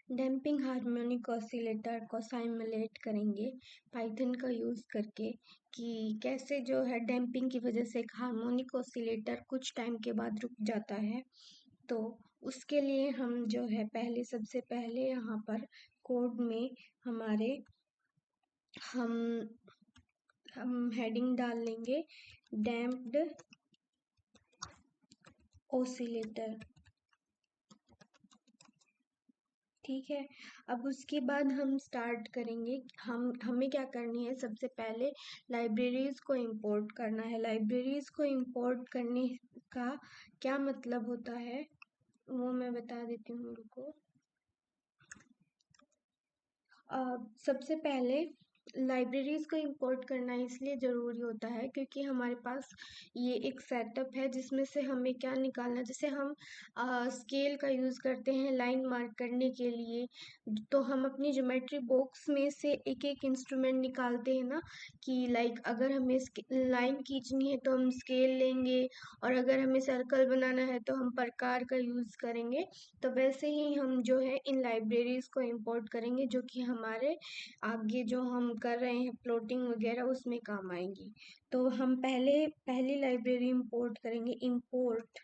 Damping harmonic oscillator को simulate करेंगे Python का यूज़ करके कि कैसे जो है डैम्पिंग की वजह से एक हार्मोनिक ऑसिलेटर कुछ टाइम के बाद रुक जाता है। तो उसके लिए हम जो है सबसे पहले यहाँ पर कोड में हमारे हम हेडिंग डाल लेंगे डैम्प्ड ऑसिलेटर। ठीक है, अब उसके बाद हम स्टार्ट करेंगे। हमें क्या करनी है, सबसे पहले लाइब्रेरीज को इंपोर्ट करना है। लाइब्रेरीज को इंपोर्ट करने का क्या मतलब होता है वो मैं बता देती हूँ, रुको। सबसे पहले लाइब्रेरीज को इंपोर्ट करना इसलिए ज़रूरी होता है क्योंकि हमारे पास ये एक सेटअप है जिसमें से हमें क्या निकालना, जैसे हम स्केल का यूज़ करते हैं लाइन मार्क करने के लिए, तो हम अपनी ज्योमेट्री बॉक्स में से एक एक इंस्ट्रूमेंट निकालते हैं ना, कि लाइक अगर हमें लाइन खींचनी है तो हम स्केल लेंगे, और अगर हमें सर्कल बनाना है तो हम प्रकार का यूज़ करेंगे। तो वैसे ही हम जो है इन लाइब्रेरीज को इंपोर्ट करेंगे जो कि हमारे आगे जो हम कर रहे हैं प्लॉटिंग वगैरह उसमें काम आएंगी। तो हम पहली लाइब्रेरी इंपोर्ट करेंगे, इंपोर्ट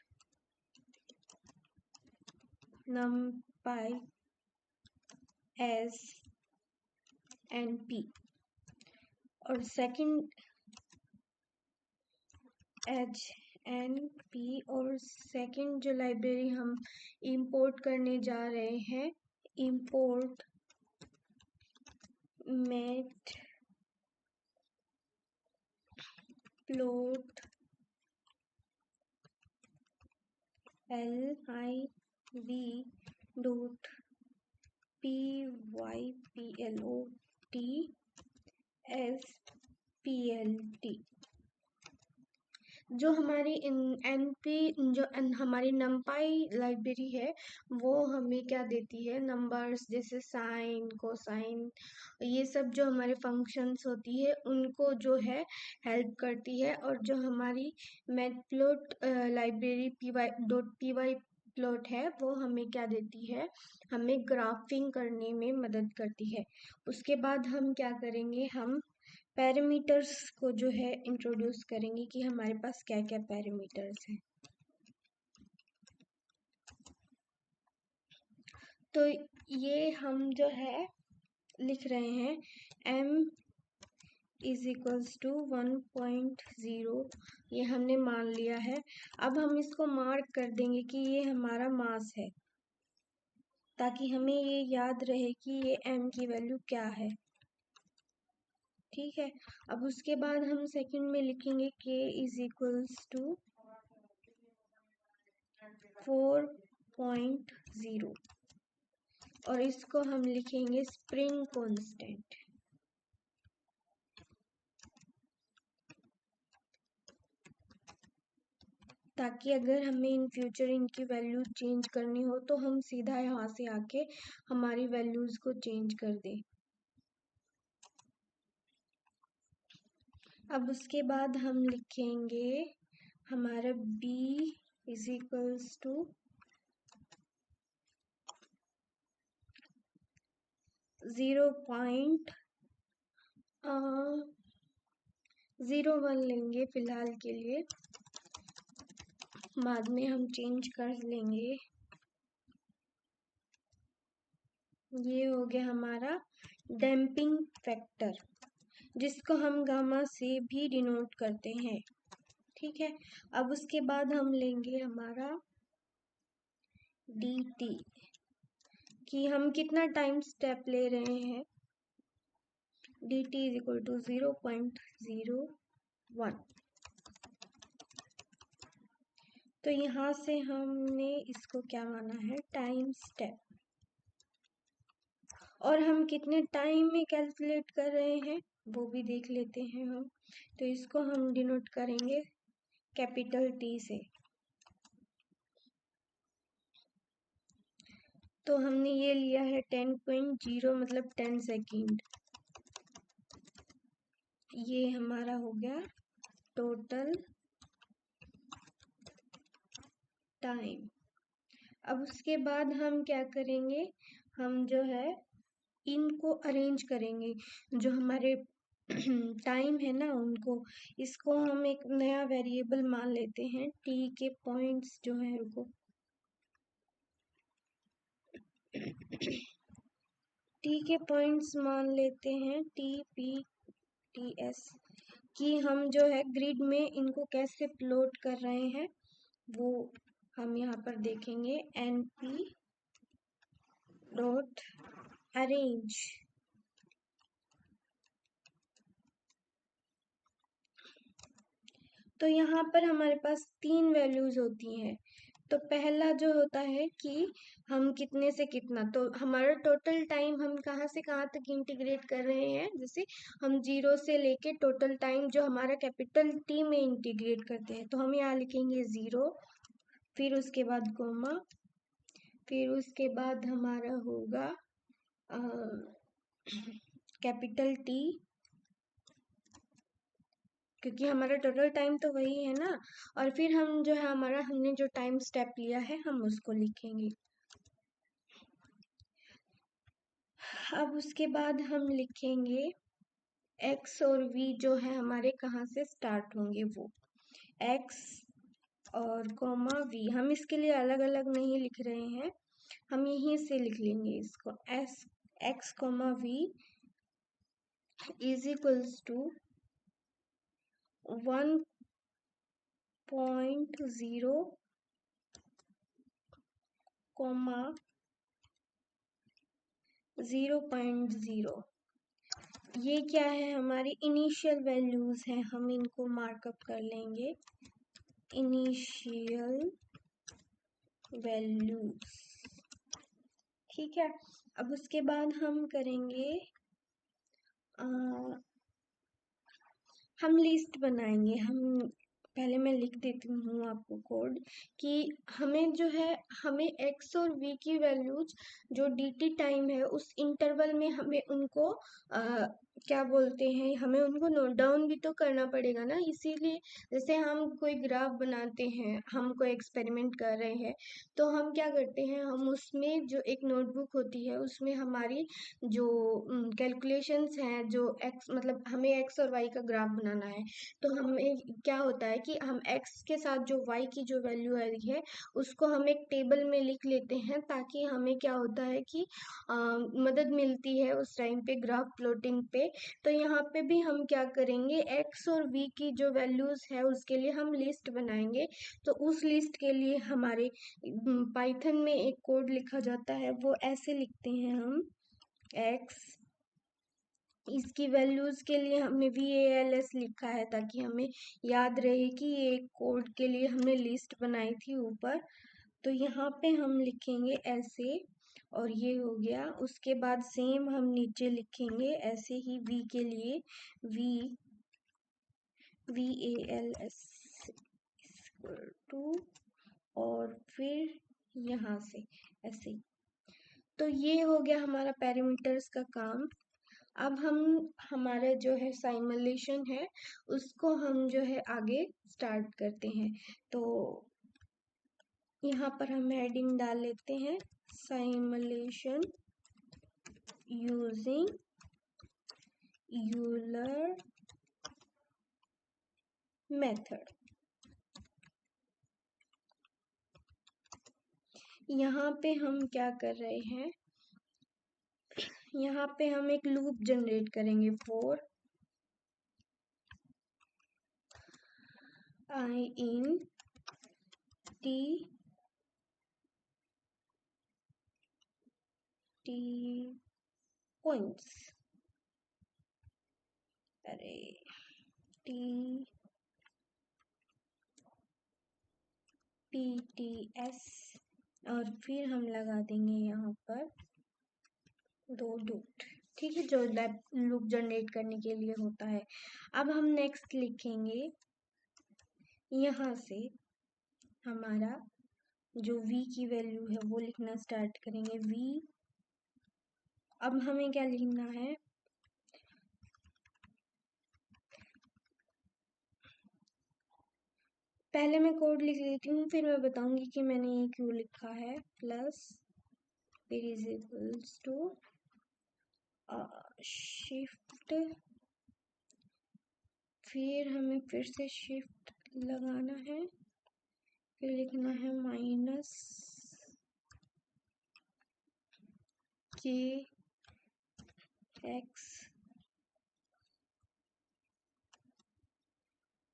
numpy as np, और सेकंड HNP, और सेकंड जो लाइब्रेरी हम इंपोर्ट करने जा रहे हैं, इंपोर्ट मैट प्लॉट liv.pyplot जो हमारी हमारी नम्पाई लाइब्रेरी है वो हमें क्या देती है, नंबर्स जैसे साइन कोसाइन, ये सब जो हमारे फंक्शंस होती है उनको जो है हेल्प करती है। और जो हमारी मैटप्लॉट लाइब्रेरी py प्लॉट है वो हमें क्या देती है, हमें ग्राफिंग करने में मदद करती है। उसके बाद हम क्या करेंगे, हम पैरामीटर्स को जो है इंट्रोड्यूस करेंगे कि हमारे पास क्या क्या पैरामीटर्स हैं। तो ये हम जो है लिख रहे हैं m इज इक्वल्स टू 1.0, ये हमने मान लिया है। अब हम इसको मार्क कर देंगे कि ये हमारा मास है, ताकि हमें ये याद रहे कि ये m की वैल्यू क्या है। ठीक है, अब उसके बाद हम सेकंड में लिखेंगे k इज इक्वल्स टू 4.0, और इसको हम लिखेंगे स्प्रिंग कांस्टेंट, ताकि अगर हमें इन फ्यूचर इनकी वैल्यू चेंज करनी हो तो हम सीधा यहाँ से आके हमारी वैल्यूज को चेंज कर दें। अब उसके बाद हम लिखेंगे हमारा b इज इक्वल्स टू 0.01 लेंगे फिलहाल के लिए, बाद में हम चेंज कर लेंगे। ये हो गया हमारा डैम्पिंग फैक्टर, जिसको हम गामा से भी डिनोट करते हैं। ठीक है, अब उसके बाद हम लेंगे हमारा dt, कि हम कितना टाइम स्टेप ले रहे हैं, dt इज इक्वल टू 0.01। तो यहाँ से हमने इसको क्या माना है, टाइम स्टेप, और हम कितने टाइम में कैलकुलेट कर रहे हैं वो भी देख लेते हैं हम। तो इसको हम डिनोट करेंगे कैपिटल T से। तो हमने ये लिया है 10.0 मतलब 10 सेकेंड, ये हमारा हो गया टोटल टाइम। अब उसके बाद हम क्या करेंगे, हम जो है इनको अरेंज करेंगे, जो हमारे टाइम है ना उनको, इसको हम एक नया वेरिएबल मान लेते हैं, टी के पॉइंट्स जो है, रुको, टी के पॉइंट्स मान लेते हैं, टी पी टी एस, कि हम जो है ग्रिड में इनको कैसे प्लॉट कर रहे हैं वो हम यहाँ पर देखेंगे, एन पी डॉट अरेंज। तो यहाँ पर हमारे पास 3 वैल्यूज होती हैं। तो पहला जो होता है कि हम कितने से कितना, तो हमारा टोटल टाइम हम कहाँ से कहाँ तक इंटीग्रेट कर रहे हैं, जैसे हम 0 से लेके टोटल टाइम जो हमारा कैपिटल टी में इंटीग्रेट करते हैं, तो हम यहाँ लिखेंगे 0, फिर उसके बाद कोमा, फिर उसके बाद हमारा होगा कैपिटल टी, क्योंकि हमारा टोटल टाइम तो वही है ना, और फिर हम जो है हमारा हमने जो टाइम स्टेप लिया है हम उसको लिखेंगे। अब उसके बाद हम लिखेंगे x और v जो है हमारे कहाँ से स्टार्ट होंगे, वो x और कोमा v, हम इसके लिए अलग अलग नहीं लिख रहे हैं, हम यहीं से लिख लेंगे इसको, x comma v is equals to 1.0 comma 0.0। ये क्या है, हमारी इनिशियल वैल्यूज हैं, हम इनको मार्कअप कर लेंगे, इनिशियल वैल्यूज, ठीक है। अब उसके बाद हम करेंगे हम लिस्ट बनाएंगे, हम पहले मैं लिख देती हूँ आपको कोड, कि हमें जो है हमें x और v की वैल्यूज जो dt टाइम है उस इंटरवल में हमें उनको क्या बोलते हैं, हमें उनको नोट डाउन भी तो करना पड़ेगा ना, इसीलिए जैसे हम कोई ग्राफ बनाते हैं, हम कोई एक्सपेरिमेंट कर रहे हैं, तो हम क्या करते हैं, हम उसमें जो एक नोटबुक होती है उसमें हमारी जो कैलकुलेशंस हैं, जो एक्स मतलब हमें एक्स और वाई का ग्राफ बनाना है, तो हमें क्या होता है कि हम एक्स के साथ जो वाई की जो वैल्यू है उसको हम एक टेबल में लिख लेते हैं, ताकि हमें क्या होता है कि मदद मिलती है उस टाइम पे ग्राफ प्लॉटिंग पे। तो यहाँ पे भी हम क्या करेंगे, एक्स और वी की जो वैल्यूज है उसके लिए हम लिस्ट बनाएंगे। तो उस लिस्ट के लिए हमारे पाइथन में एक कोड लिखा जाता है, वो ऐसे लिखते हैं हम, एक्स, इसकी वैल्यूज के लिए हमने VALS लिखा है ताकि हमें याद रहे कि ये कोड के लिए हमने लिस्ट बनाई थी ऊपर। तो यहाँ पे हम लिखेंगे ऐसे, और ये हो गया। उसके बाद सेम हम नीचे लिखेंगे ऐसे ही V के लिए, VALS टू, और फिर यहाँ से ऐसे। तो ये हो गया हमारा पैरामीटर्स का काम। अब हम हमारा जो है साइमुलेशन है उसको हम जो है आगे स्टार्ट करते हैं। तो यहाँ पर हम हेडिंग डाल लेते हैं, साइमुलेशन यूजिंग यूलर मेथड। यहाँ पे हम क्या कर रहे हैं, यहाँ पे हम एक लूप जनरेट करेंगे, for I in T points, अरे टी PTS, और फिर हम लगा देंगे यहाँ पर 2 डॉट, ठीक है, जो लूप जनरेट करने के लिए होता है। अब हम नेक्स्ट लिखेंगे, यहाँ से हमारा जो v की वैल्यू है वो लिखना स्टार्ट करेंगे, v। अब हमें क्या लिखना है, पहले मैं कोड लिख लेती हूँ, फिर मैं बताऊंगी कि मैंने ये क्यों लिखा है, प्लस फिर इज इक्वल्स टू शिफ्ट, फिर हमें फिर से शिफ्ट लगाना है, फिर लिखना है माइनस के एक्स,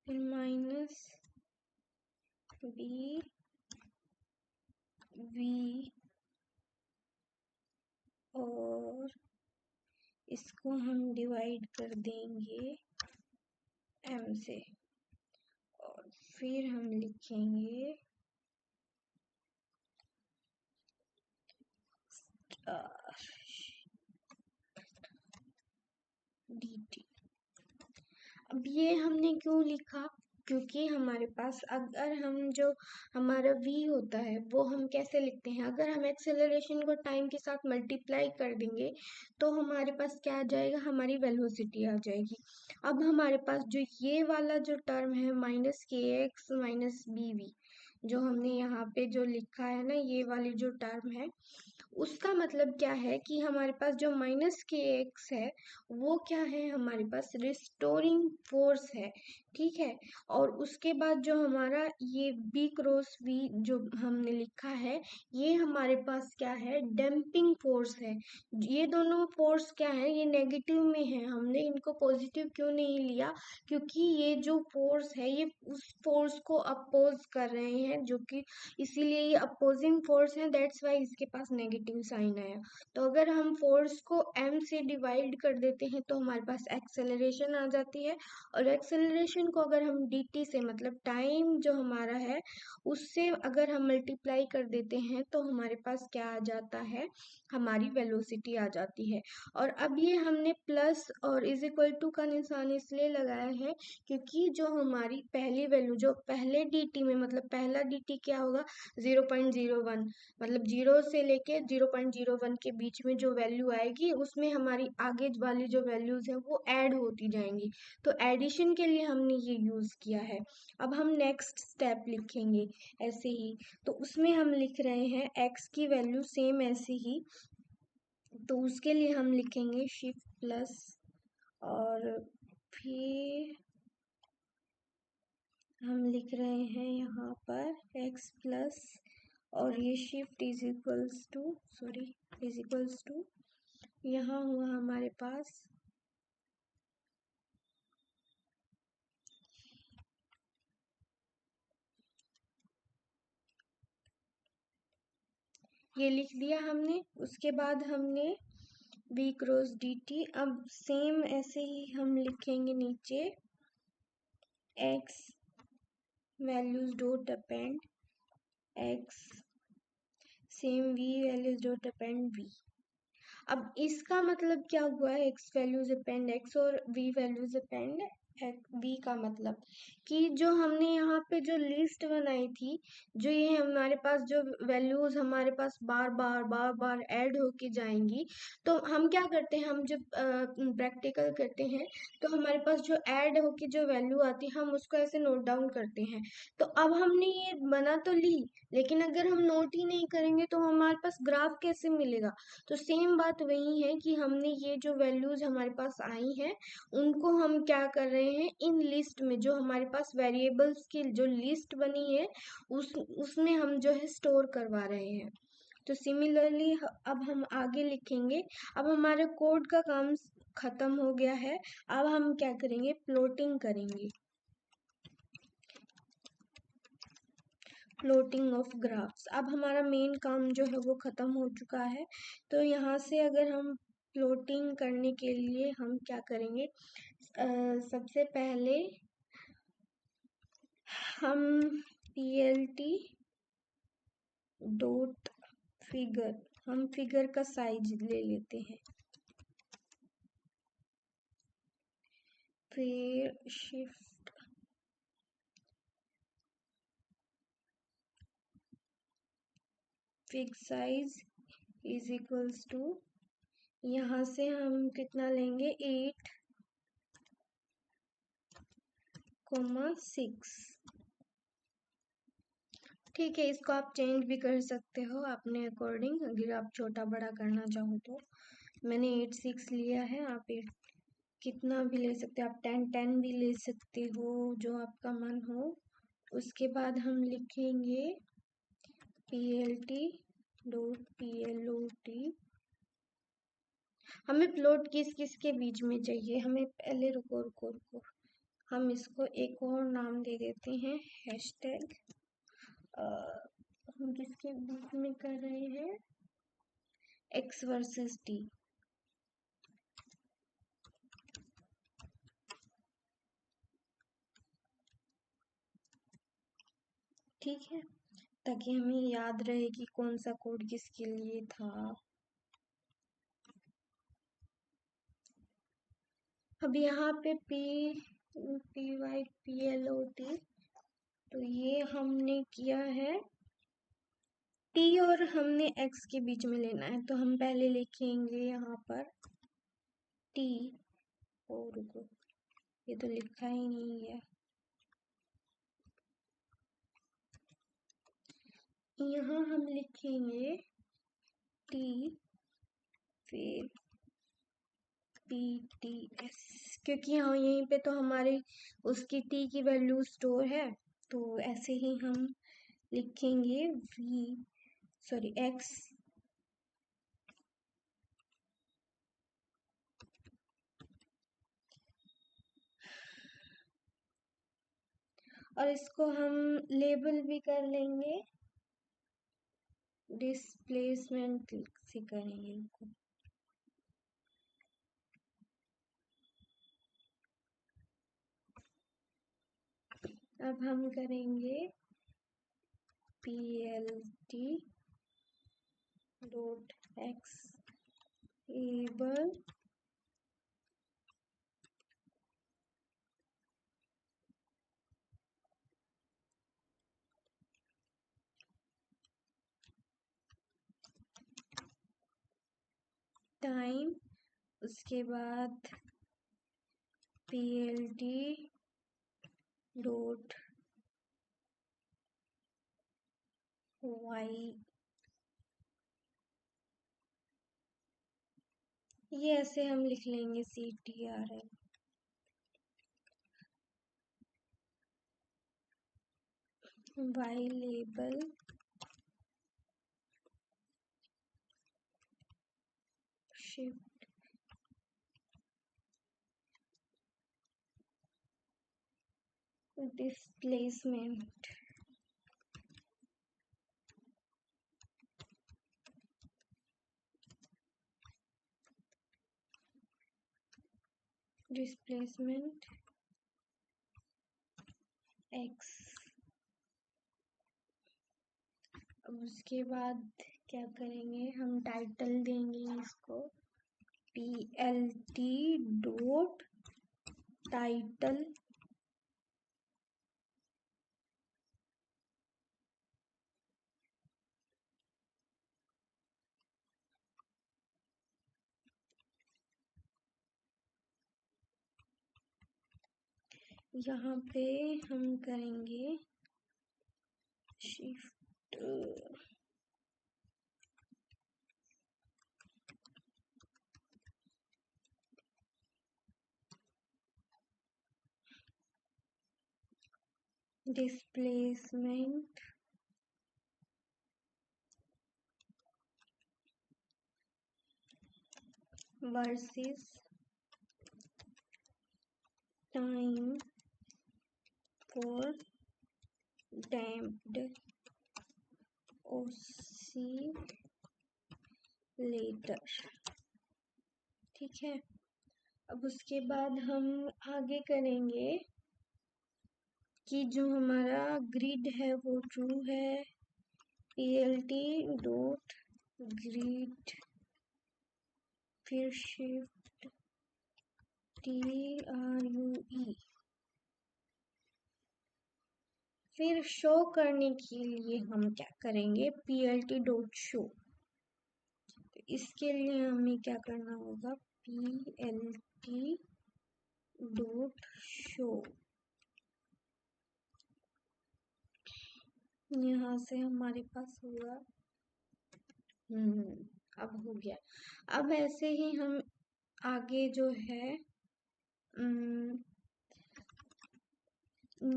फिर माइनस बी वी, और इसको हम डिवाइड कर देंगे m से, और फिर हम लिखेंगे dt। अब ये हमने क्यों लिखा, क्योंकि हमारे पास अगर हम जो हमारा v होता है वो हम कैसे लिखते हैं, अगर हम एक्सेलरेशन को टाइम के साथ मल्टीप्लाई कर देंगे तो हमारे पास क्या आ जाएगा, हमारी वेलोसिटी आ जाएगी। अब हमारे पास जो ये वाला जो टर्म है माइनस के एक्स माइनस बी वी, जो हमने यहाँ पे जो लिखा है ना, ये वाली जो टर्म है, उसका मतलब क्या है कि हमारे पास जो माइनस के एक्स है वो क्या है, हमारे पास रिस्टोरिंग फोर्स है, ठीक है। और उसके बाद जो हमारा ये बी क्रॉस वी जो हमने लिखा है, ये हमारे पास क्या है, डैम्पिंग फोर्स है। ये दोनों फोर्स क्या है, ये नेगेटिव में है, हमने इनको पॉजिटिव क्यों नहीं लिया, क्योंकि ये जो फोर्स है ये उस फोर्स को अपोज कर रहे हैं, जो कि इसीलिए ये अपोजिंग फोर्स है, दैट्स वाई इसके पास नेगेटिव साइन आया। तो अगर हम फोर्स को m से डिवाइड कर देते हैं तो हमारे पास एक्सेलरेशन आ जाती है, और एक्सेलरेशन को अगर हम dt से मतलब टाइम जो हमारा है उससे अगर हम मल्टीप्लाई कर देते हैं तो हमारे पास क्या आ जाता है, हमारी वेलोसिटी आ जाती है। और अब ये हमने प्लस और इज इक्वल टू का निशान इसलिए लगाया है क्योंकि जो हमारी पहली वैल्यू जो पहले dt में, मतलब पहला dt क्या होगा, 0.01, मतलब 0 से लेके 0.01 के बीच में जो वैल्यू आएगी उसमें हमारी आगे वाली जो वैल्यूज है वो ऐड होती जाएंगी। तो एडिशन के लिए हमने ये यूज किया है। अब हम नेक्स्ट स्टेप लिखेंगे ऐसे ही, तो उसमें हम लिख रहे हैं x की वैल्यू सेम ऐसे ही, तो उसके लिए हम लिखेंगे शिफ्ट प्लस, और फिर हम लिख रहे हैं यहाँ पर x प्लस, और ये shift is equals to, sorry, is equals to, यहाँ हुआ हमारे पास ये लिख दिया हमने। उसके बाद हमने v क्रॉस dt, अब सेम ऐसे ही हम लिखेंगे नीचे x values dot append x, same v values dot append v। अब इसका मतलब क्या हुआ है, x वैल्यूज अपेंड x और v वैल्यूज अपेंड v का मतलब कि जो हमने यहाँ पे जो लिस्ट बनाई थी, जो ये हमारे पास जो वैल्यूज हमारे पास बार बार बार बार ऐड होके जाएंगी, तो हम क्या करते हैं, हम जब प्रैक्टिकल करते हैं तो हमारे पास जो ऐड होके जो वैल्यू आती है हम उसको ऐसे नोट डाउन करते हैं। तो अब हमने ये बना तो ली, लेकिन अगर हम नोट ही नहीं करेंगे तो हमारे पास ग्राफ कैसे मिलेगा। तो सेम बात वही है कि हमने ये जो वैल्यूज हमारे पास आई हैं उनको हम क्या कर रहे हैं, इन लिस्ट में जो हमारे पास वेरिएबल्स की जो लिस्ट बनी है उसमें हम जो है स्टोर करवा रहे हैं। तो सिमिलरली अब हम आगे लिखेंगे। अब हमारे कोड का काम खत्म हो गया है। अब हम क्या करेंगे, प्लॉटिंग करेंगे, प्लॉटिंग ऑफ ग्राफ्स। अब हमारा मेन काम जो है वो खत्म हो चुका है। तो यहाँ से अगर हम प्लॉटिंग करने के लिए हम क्या करेंगे, सबसे पहले हम plt डॉट फिगर, हम फिगर का साइज ले लेते हैं, फिर shift fig size is equals to, यहाँ से हम कितना लेंगे 8,6, ठीक है, इसको आप चेंज भी कर सकते हो अपने अकॉर्डिंग, अगर आप छोटा बड़ा करना चाहो तो। मैंने 8 6 लिया है, आप 8 कितना भी ले सकते हो, आप 10 10 भी ले सकते हो, जो आपका मन हो। उसके बाद हम लिखेंगे PLT.PLOT। हमें प्लॉट किस किस के बीच में चाहिए, हमें पहले रुको रुको रुको, हम इसको एक और नाम दे देते हैं, हैशटैग। हम किसके बीच में कर रहे हैं, X वर्सेस T। ठीक है, ताकि हमें याद रहे कि कौन सा कोड किसके लिए था। अब यहाँ पे PYPLOT, तो ये हमने किया है T और हमने X के बीच में लेना है, तो हम पहले लिखेंगे यहाँ पर T। और रुको, ये तो लिखा ही नहीं है, यहाँ हम लिखेंगे T फिर PTS, क्योंकि यहाँ यहीं पे तो हमारी उसकी T की वैल्यू स्टोर है, तो ऐसे ही हम लिखेंगे X। और इसको हम लेबल भी कर लेंगे, डिस्प्लेसमेंट से करेंगे इनको। अब हम करेंगे PLT.X लेबल टाइम। उसके बाद PLT.Y, ये ऐसे हम लिख लेंगे CTRL। Y label shift displacement. Displacement X। अब उसके बाद क्या करेंगे, हम टाइटल देंगे इसको PLT.टाइटल। यहाँ पे हम करेंगे shift displacement versus time for damped oscillator. ठीक है, अब उसके बाद हम आगे करेंगे कि जो हमारा ग्रिड है वो ट्रू है, PLT.ग्रिड फिर शिफ्ट TRUE। फिर शो करने के लिए हम क्या करेंगे, PLT.शो। तो इसके लिए हमें क्या करना होगा, PLT.शो। यहाँ से हमारे पास होगा। अब हो गया। अब ऐसे ही हम आगे जो है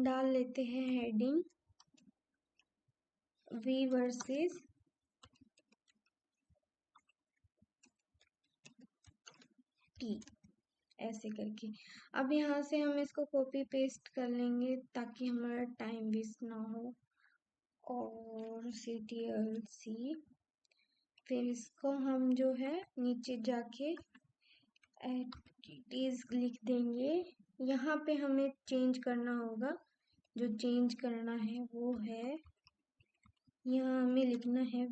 डाल लेते हैं हेडिंग V वर्सेस T ऐसे करके। अब यहाँ से हम इसको कॉपी पेस्ट कर लेंगे ताकि हमारा टाइम वेस्ट ना हो। और CTLC फिर इसको हम जो है नीचे जाके एक्टिविटीज लिख देंगे। यहाँ पे हमें चेंज करना होगा। जो चेंज करना है वो है, यहाँ हमें लिखना है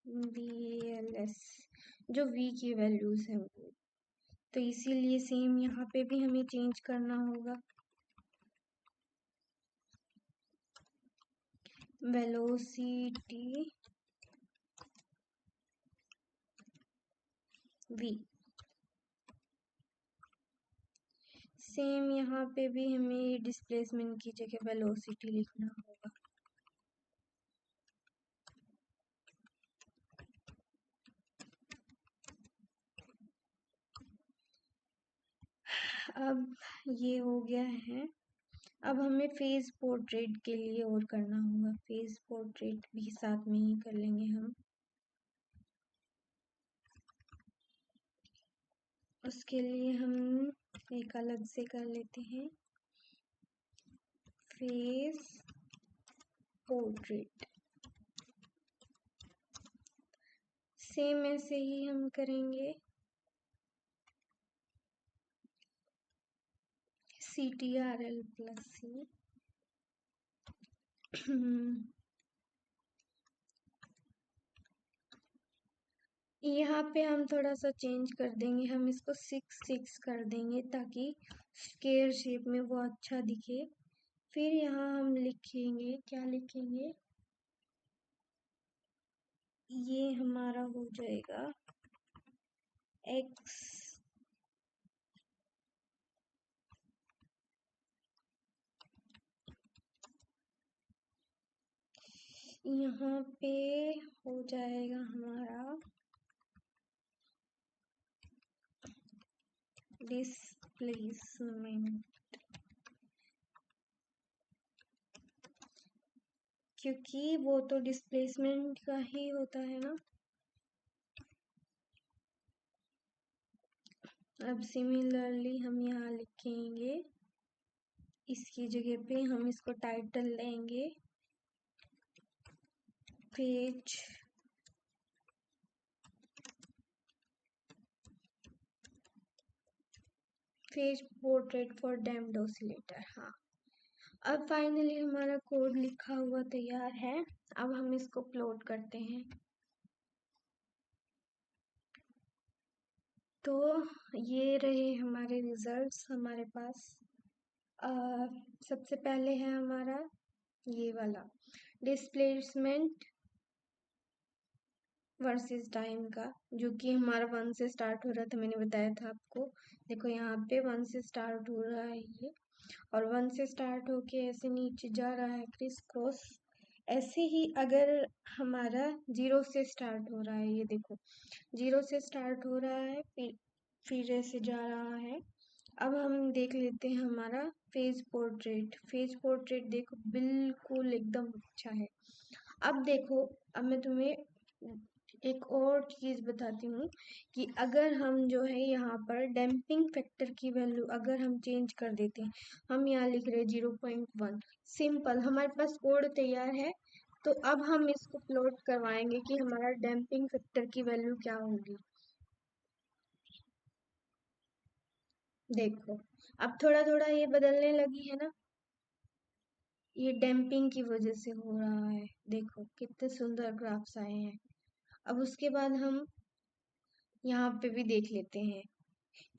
VLS, जो V की वैल्यूज है वो। तो इसीलिए सेम यहाँ पे भी हमें चेंज करना होगा। वेलोसिटी V, सेम यहाँ पे भी हमें डिस्प्लेसमेंट की जगह वेलोसिटी लिखना होगा। अब ये हो गया है। अब हमें फेस पोर्ट्रेट के लिए और करना होगा। फेस पोर्ट्रेट भी साथ में ही कर लेंगे हम। उसके लिए हम एक अलग से कर लेते हैं फेस पोर्ट्रेट। सेम ऐसे ही हम करेंगे CTRL+C। यहाँ पे हम थोड़ा सा चेंज कर देंगे। हम इसको 6 कर देंगे ताकि स्क्वायर शेप में वो अच्छा दिखे। फिर यहाँ हम लिखेंगे, क्या लिखेंगे, ये हमारा हो जाएगा X यहाँ पे हो जाएगा हमारा डिस्प्लेसमेंट, क्योंकि वो तो डिस्प्लेसमेंट का ही होता है ना। अब सिमिलरली हम यहाँ लिखेंगे, इसकी जगह पे हम इसको टाइटल लेंगे page portrait for damped oscillator. हाँ, अब फाइनली हमारा कोड लिखा हुआ तैयार है। अब हम इसको प्लॉट करते हैं। तो ये रहे हमारे रिजल्ट्स हमारे पास। सबसे पहले है हमारा ये वाला डिस्प्लेसमेंट वर्सेस टाइम का, जो कि हमारा 1 से स्टार्ट हो रहा था। मैंने बताया था आपको, देखो यहाँ पे 1 से स्टार्ट हो रहा है ये, और 1 से स्टार्ट होके ऐसे नीचे जा रहा है क्रिस क्रॉस। ऐसे ही अगर हमारा 0 से स्टार्ट हो रहा है, ये देखो 0 से स्टार्ट हो रहा है, फिर ऐसे जा रहा है। अब हम देख लेते हैं हमारा फेस पोर्ट्रेट देखो बिल्कुल एकदम अच्छा है। अब देखो, अब मैं तुम्हें एक और चीज बताती हूँ कि अगर हम जो है यहाँ पर डैम्पिंग फैक्टर की वैल्यू अगर हम चेंज कर देते हैं, हम यहाँ लिख रहे हैं 0.1, सिंपल हमारे पास कोड तैयार है। तो अब हम इसको प्लॉट करवाएंगे कि हमारा डैम्पिंग फैक्टर की वैल्यू क्या होगी। देखो अब थोड़ा थोड़ा ये बदलने लगी है ना, ये डैम्पिंग की वजह से हो रहा है। देखो कितने सुंदर ग्राफ्स आए हैं। अब उसके बाद हम यहाँ पे भी देख लेते हैं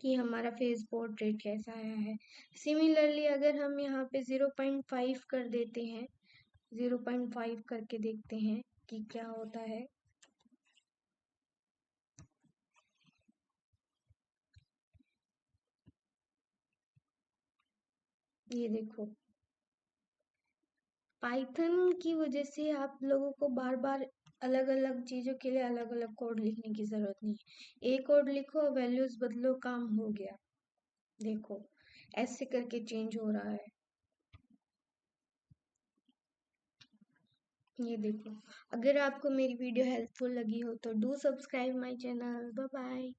कि हमारा फेस पोर्ट्रेट कैसा आया है। सिमिलरली अगर हम यहाँ पे 0.5 कर देते हैं, 0.5 करके देखते हैं कि क्या होता है। ये देखो पाइथन की वजह से आप लोगों को बार बार अलग अलग चीजों के लिए अलग अलग कोड लिखने की जरूरत नहीं है। एक कोड लिखो, वैल्यूज बदलो, काम हो गया। देखो, ऐसे करके चेंज हो रहा है। ये देखो, अगर आपको मेरी वीडियो हेल्पफुल लगी हो तो do subscribe my channel. Bye bye.